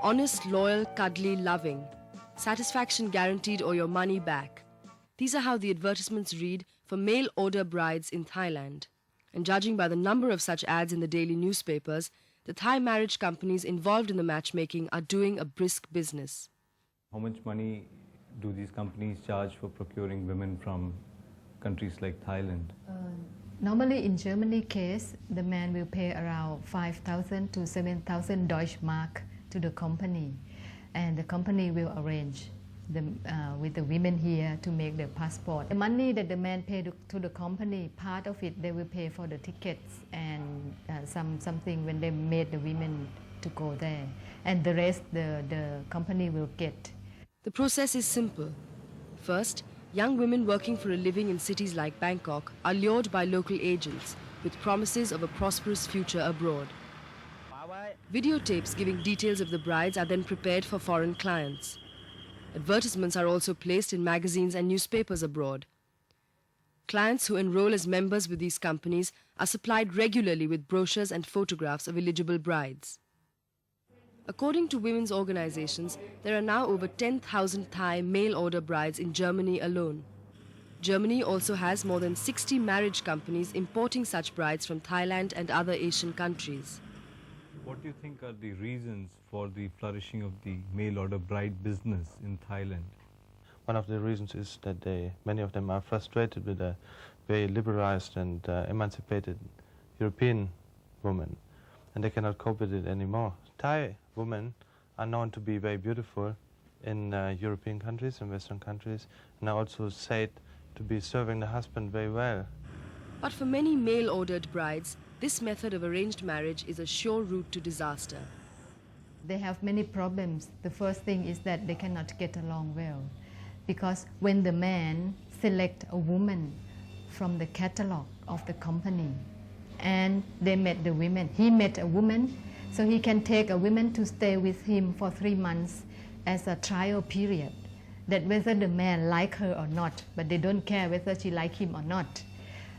Honest, loyal, cuddly, loving. Satisfaction guaranteed or your money back. These are how the advertisements read for mail-order brides in Thailand. And judging by the number of such ads in the daily newspapers, the Thai marriage companies involved in the matchmaking are doing a brisk business. How much money do these companies charge for procuring women from countries like Thailand? Normally in Germany case, the man will pay around 5,000 to 7,000 Deutsche Mark to the company, and the company will arrange with the women here to make their passport. The money that the man pay to the company, part of it they will pay for the tickets and something when they made the women to go there, and the rest the company will get. The process is simple. First, young women working for a living in cities like Bangkok are lured by local agents with promises of a prosperous future abroad. Videotapes giving details of the brides are then prepared for foreign clients. Advertisements are also placed in magazines and newspapers abroad. Clients who enroll as members with these companies are supplied regularly with brochures and photographs of eligible brides. According to women's organizations, there are now over 10,000 Thai mail-order brides in Germany alone. Germany also has more than 60 marriage companies importing such brides from Thailand and other Asian countries. What do you think are the reasons for the flourishing of the mail-order bride business in Thailand? One of the reasons is that many of them are frustrated with a very liberalized and emancipated European woman, and they cannot cope with it anymore. Thai women are known to be very beautiful in European countries and Western countries, and are also said to be serving the husband very well. But for many mail-ordered brides, this method of arranged marriage is a sure route to disaster. They have many problems. The first thing is that they cannot get along well, because when the man select a woman from the catalog of the company and they met the women, he met a woman, so he can take a woman to stay with him for 3 months as a trial period, that whether the man like her or not, but they don't care whether she like him or not.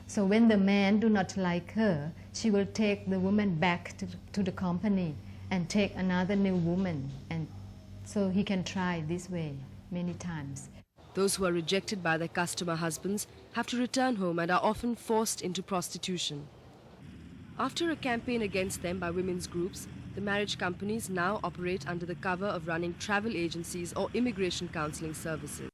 So when the man do not like her, she will take the woman back to the company and take another new woman, and so he can try this way many times. Those who are rejected by their customer husbands have to return home and are often forced into prostitution. After a campaign against them by women's groups, the marriage companies now operate under the cover of running travel agencies or immigration counseling services.